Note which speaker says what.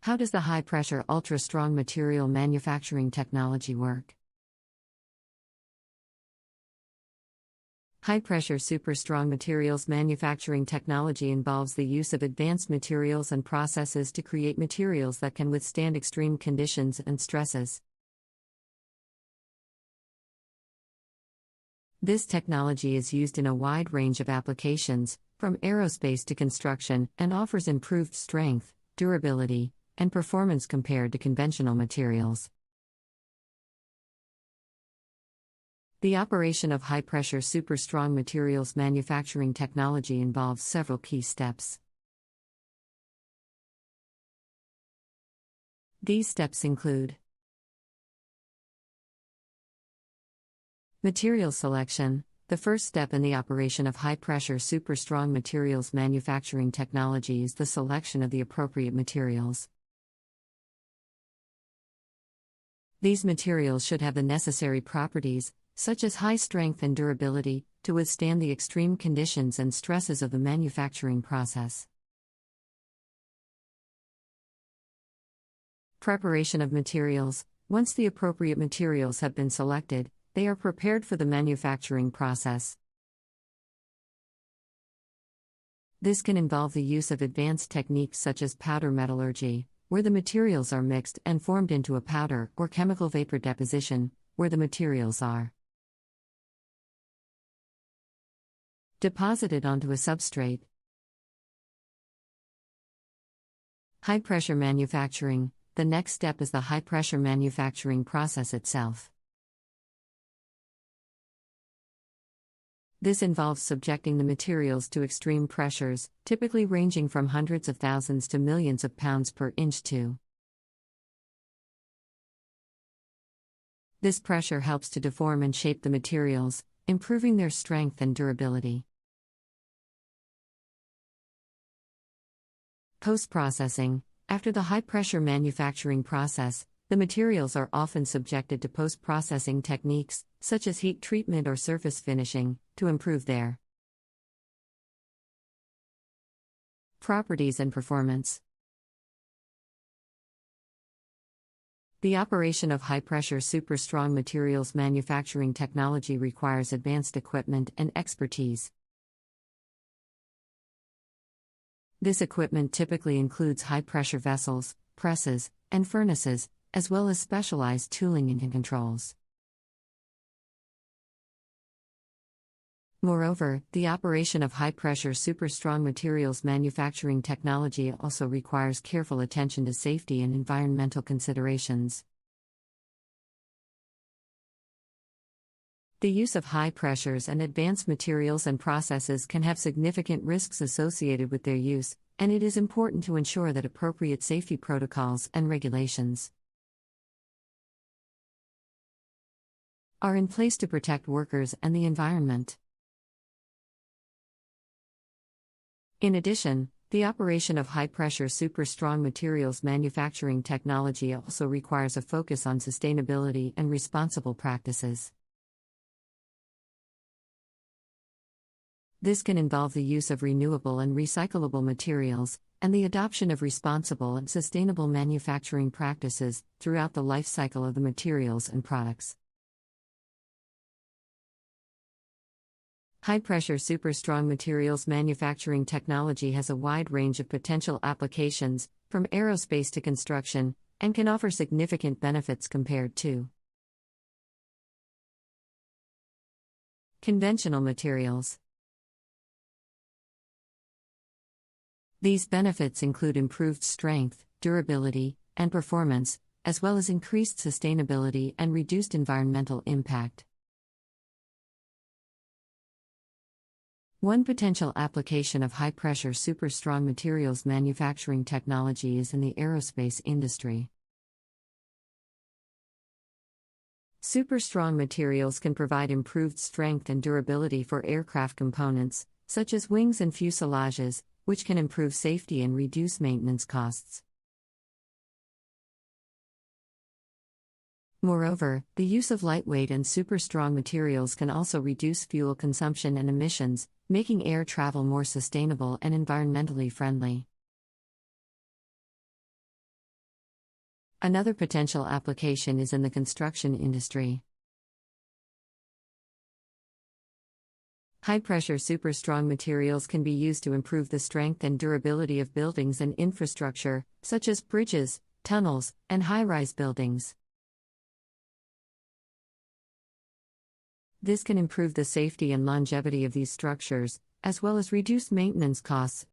Speaker 1: How does the high-pressure ultra-strong material manufacturing technology work? High-pressure super-strong materials manufacturing technology involves the use of advanced materials and processes to create materials that can withstand extreme conditions and stresses. This technology is used in a wide range of applications, from aerospace to construction, and offers improved strength, durability, and performance compared to conventional materials. The operation of high-pressure super-strong materials manufacturing technology involves several key steps. These steps include material selection. The first step in the operation of high-pressure super-strong materials manufacturing technology is the selection of the appropriate materials. These materials should have the necessary properties, such as high strength and durability, to withstand the extreme conditions and stresses of the manufacturing process. Preparation of materials. Once the appropriate materials have been selected, they are prepared for the manufacturing process. This can involve the use of advanced techniques such as powder metallurgy, where the materials are mixed and formed into a powder, or chemical vapor deposition, where the materials are deposited onto a substrate. High-pressure manufacturing. The next step is the high-pressure manufacturing process itself. This involves subjecting the materials to extreme pressures, typically ranging from hundreds of thousands to millions of pounds per inch to. This pressure helps to deform and shape the materials, improving their strength and durability. Post-processing. After the high-pressure manufacturing process, the materials are often subjected to post-processing techniques, such as heat treatment or surface finishing, to improve their properties and performance. The operation of high-pressure super-strong materials manufacturing technology requires advanced equipment and expertise. This equipment typically includes high-pressure vessels, presses, and furnaces, as well as specialized tooling and controls. Moreover, the operation of high-pressure super-strong materials manufacturing technology also requires careful attention to safety and environmental considerations. The use of high pressures and advanced materials and processes can have significant risks associated with their use, and it is important to ensure that appropriate safety protocols and regulations are in place to protect workers and the environment. In addition, the operation of high-pressure super-strong materials manufacturing technology also requires a focus on sustainability and responsible practices. This can involve the use of renewable and recyclable materials, and the adoption of responsible and sustainable manufacturing practices throughout the life cycle of the materials and products. High-pressure super-strong materials manufacturing technology has a wide range of potential applications, from aerospace to construction, and can offer significant benefits compared to conventional materials. These benefits include improved strength, durability, and performance, as well as increased sustainability and reduced environmental impact. One potential application of high-pressure super-strong materials manufacturing technology is in the aerospace industry. Super-strong materials can provide improved strength and durability for aircraft components, such as wings and fuselages, which can improve safety and reduce maintenance costs. Moreover, the use of lightweight and super-strong materials can also reduce fuel consumption and emissions, making air travel more sustainable and environmentally friendly. Another potential application is in the construction industry. High-pressure super strong materials can be used to improve the strength and durability of buildings and infrastructure, such as bridges, tunnels, and high-rise buildings. This can improve the safety and longevity of these structures, as well as reduce maintenance costs,